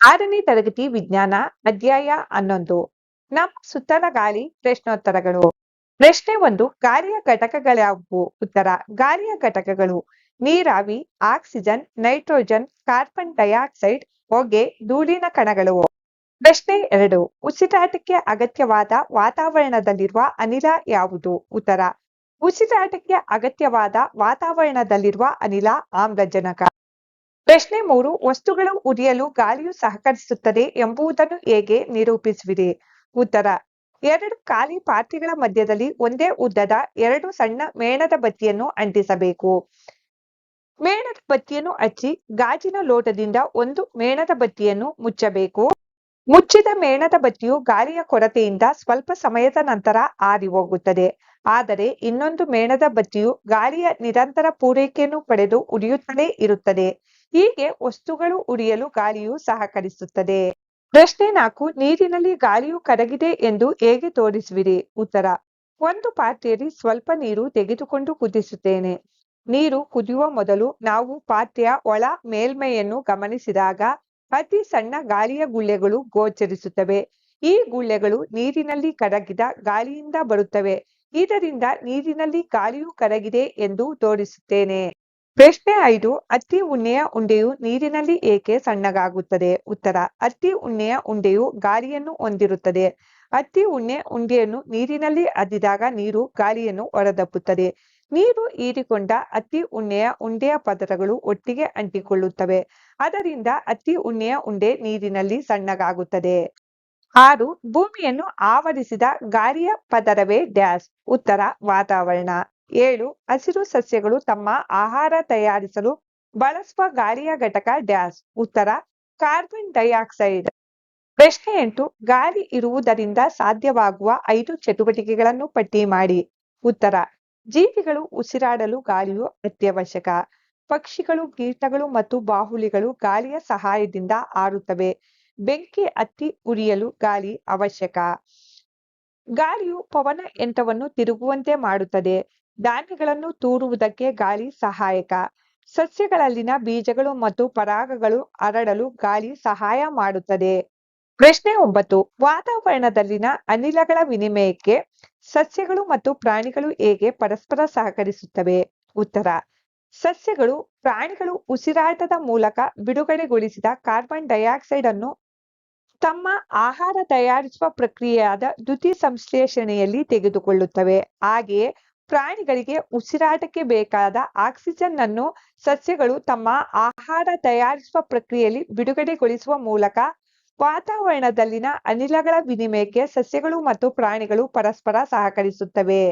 6ನೇ ತರಗತಿ ವಿಜ್ಞಾನ ಅಧ್ಯಾಯ 11 ನಮ್ಮ ಸುತ್ತಲ ಗಾಳಿ ಪ್ರಶ್ನೋತ್ತರಗಳು. ಪ್ರಶ್ನೆ 1. ಗಾಳಿಯ ಘಟಕಗಳ್ಯಾವುವು? ಉತ್ತರ. ಗಾಳಿಯ ಘಟಕಗಳು ನೀರಾವಿ, ಆಕ್ಸಿಜನ್, ನೈಟ್ರೋಜನ್, ಕಾರ್ಬನ್ ಡೈಆಕ್ಸೈಡ್, ಹೊಗೆ, ಧೂಳಿನ ಕಣಗಳು. ಪ್ರಶ್ನೆ 2. ಉಸಿರಾಟಕ್ಕೆ ಅಗತ್ಯವಾದ ವಾತಾವರಣದಲ್ಲಿರುವ ಅನಿಲ ಯಾವುದು? ಉತ್ತರ. ಉಸಿರಾಟಕ್ಕೆ ಅಗತ್ಯವಾದ ವಾತಾವರಣದಲ್ಲಿರುವ ಅನಿಲ ಆಮ್ಲಜನಕ. ಪ್ರಶ್ನೆ 3. ವಸ್ತುಗಳು ಉರಿಯಲು ಗಾಳಿಯು ಸಹಕರಿಸುತ್ತದೆ ಎಂಬುದನ್ನು ಹೇಗೆ ನಿರೂಪಿಸುವಿರಿ? ಉತ್ತರ. 2 ಖಾಲಿ ಪಾತ್ರೆಗಳ ಮಧ್ಯದಲ್ಲಿ ಒಂದೇ ಉದ್ದದ 2 ಸಣ್ಣ ಮೇಣದ ಬತ್ತಿಯನ್ನು ಅಂಟಿಸಬೇಕು. ಮೇಣದ ಬತ್ತಿಯನ್ನು ಹಚ್ಚಿ ಗಾಜಿನ ಲೋಟದಿಂದ ಒಂದು ಮೇಣದ ಬತ್ತಿಯನ್ನು ಮುಚ್ಚಬೇಕು. ಮುಚ್ಚಿದ ಮೇಣದ ಬತ್ತಿಯು ಗಾಳಿಯ ಕೊರತೆಯಿಂದ ಸ್ವಲ್ಪ ಸಮಯದ ನಂತರ ಆರಿ ಹೋಗುತ್ತದೆ. ಆದರೆ ಇನ್ನೊಂದು ಮೇಣದ ಬತ್ತಿಯು ಗಾಳಿಯ ನಿರಂತರ ಪೂರೈಕೆಯನ್ನು ಪಡೆದು ಉರಿಯುತ್ತಲೇ ಇರುತ್ತದೆ. ಹೀಗೆ ವಸ್ತುಗಳು ಉರಿಯಲು ಗಾಳಿಯು ಸಹಕರಿಸುತ್ತದೆ. ಪ್ರಶ್ನೆ 4. ನೀರಿನಲ್ಲಿ ಗಾಳಿಯು ಕರಗಿದೆ ಎಂದು ಹೇಗೆ ತೋರಿಸುವಿರಿ? ಉತ್ತರ. ಒಂದು ಪಾತ್ರೆಯಲ್ಲಿ ಸ್ವಲ್ಪ ನೀರು ತೆಗೆದುಕೊಂಡು ಕುದಿಸುತ್ತೇನೆ. ನೀರು ಕುದಿಯುವ ಮೊದಲು ನಾವು ಪಾತ್ರೆಯ ಒಳ ಮೇಲ್ಮೈಯನ್ನು ಗಮನಿಸಿದಾಗ ಅತಿ ಸಣ್ಣ ಗಾಳಿಯ ಗುಳ್ಳೆಗಳು ಗೋಚರಿಸುತ್ತವೆ. ಈ ಗುಳ್ಳೆಗಳು ನೀರಿನಲ್ಲಿ ಕರಗಿದ ಗಾಳಿಯಿಂದ ಬರುತ್ತವೆ. ಇದರಿಂದ ನೀರಿನಲ್ಲಿ ಗಾಳಿಯು ಕರಗಿದೆ ಎಂದು ತೋರಿಸುತ್ತೇನೆ. ಪ್ರಶ್ನೆ 5. ಹತ್ತಿ ಉಣ್ಣೆಯ ಉಂಡೆಯು ನೀರಿನಲ್ಲಿ ಏಕೆ ಸಣ್ಣಗಾಗುತ್ತದೆ? ಉತ್ತರ. ಹತ್ತಿ ಉಣ್ಣೆಯ ಉಂಡೆಯು ಗಾಳಿಯನ್ನು ಹೊಂದಿರುತ್ತದೆ. ಹತ್ತಿ ಉಣ್ಣೆ ಉಂಡೆಯನ್ನು ನೀರಿನಲ್ಲಿ ಅದ್ದಿದಾಗ ನೀರು ಗಾಳಿಯನ್ನು ಹೊರದಬ್ಬುತ್ತದೆ. ನೀರು ಹೀರಿಕೊಂಡ ಹತ್ತಿ ಉಣ್ಣೆಯ ಉಂಡೆಯ ಪದರಗಳು ಒಟ್ಟಿಗೆ ಅಂಟಿಕೊಳ್ಳುತ್ತವೆ. ಅದರಿಂದ ಹತ್ತಿ ಉಣ್ಣೆಯ ಉಂಡೆ ನೀರಿನಲ್ಲಿ ಸಣ್ಣಗಾಗುತ್ತದೆ. 6. ಭೂಮಿಯನ್ನು ಆವರಿಸಿದ ಗಾಳಿಯ ಪದರವೇ ಡ್ಯಾಶ್? ಉತ್ತರ. ವಾತಾವರಣ. 7. ಹಸಿರು ಸಸ್ಯಗಳು ತಮ್ಮ ಆಹಾರ ತಯಾರಿಸಲು ಬಳಸುವ ಗಾಳಿಯ ಘಟಕ ಡ್ಯಾಶ್? ಉತ್ತರ. Carbon dioxide. ಪ್ರಶ್ನೆ 8. ಗಾಳಿ ಇರುವುದರಿಂದ ಸಾಧ್ಯವಾಗುವ 5 ಚಟುವಟಿಕೆಗಳನ್ನು ಪಟ್ಟಿ ಮಾಡಿ. ಉತ್ತರ. ಜೀವಿಗಳು ಉಸಿರಾಡಲು ಗಾಳಿಯು ಅತ್ಯವಶ್ಯಕ. ಪಕ್ಷಿಗಳು, ಕೀಟಗಳು ಮತ್ತು ಬಾಹುಲಿಗಳು ಗಾಳಿಯ ಸಹಾಯದಿಂದ ಹಾರುತ್ತವೆ. ಬೆಂಕಿ ಹತ್ತಿ ಉರಿಯಲು ಗಾಳಿ ಅವಶ್ಯಕ. ಗಾಳಿಯು ಪವನ ಯಂತ್ರವನ್ನು ತಿರುಗುವಂತೆ ಮಾಡುತ್ತದೆ. ಧಾನ್ಯಗಳನ್ನು ತೂರುವುದಕ್ಕೆ ಗಾಳಿ ಸಹಾಯಕ. ಸಸ್ಯಗಳಲ್ಲಿನ ಬೀಜಗಳು ಮತ್ತು ಪರಾಗಗಳು ಹರಡಲು ಗಾಳಿ ಸಹಾಯ ಮಾಡುತ್ತದೆ. ಪ್ರಶ್ನೆ 9. ವಾತಾವರಣದಲ್ಲಿನ ಅನಿಲಗಳ ವಿನಿಮಯಕ್ಕೆ ಸಸ್ಯಗಳು ಮತ್ತು ಪ್ರಾಣಿಗಳು ಹೇಗೆ ಪರಸ್ಪರ ಸಹಕರಿಸುತ್ತವೆ? ಉತ್ತರ. ಸಸ್ಯಗಳು ಪ್ರಾಣಿಗಳು ಉಸಿರಾಟದ ಮೂಲಕ ಬಿಡುಗಡೆಗೊಳಿಸಿದ ಕಾರ್ಬನ್ ಡೈಆಕ್ಸೈಡ್ ಅನ್ನು ತಮ್ಮ ಆಹಾರ ತಯಾರಿಸುವ ಪ್ರಕ್ರಿಯೆಯಾದ ದ್ಯುತಿ ಸಂಶ್ಲೇಷಣೆಯಲ್ಲಿ ತೆಗೆದುಕೊಳ್ಳುತ್ತವೆ. ಹಾಗೆಯೇ ಪ್ರಾಣಿಗಳಿಗೆ ಉಸಿರಾಟಕ್ಕೆ ಬೇಕಾದ ಆಕ್ಸಿಜನ್ ಅನ್ನು ಸಸ್ಯಗಳು ತಮ್ಮ ಆಹಾರ ತಯಾರಿಸುವ ಪ್ರಕ್ರಿಯೆಯಲ್ಲಿ ಬಿಡುಗಡೆಗೊಳಿಸುವ ಮೂಲಕ ವಾತಾವರಣದಲ್ಲಿನ ಅನಿಲಗಳ ವಿನಿಮಯಕ್ಕೆ ಸಸ್ಯಗಳು ಮತ್ತು ಪ್ರಾಣಿಗಳು ಪರಸ್ಪರ ಸಹಕರಿಸುತ್ತವೆ.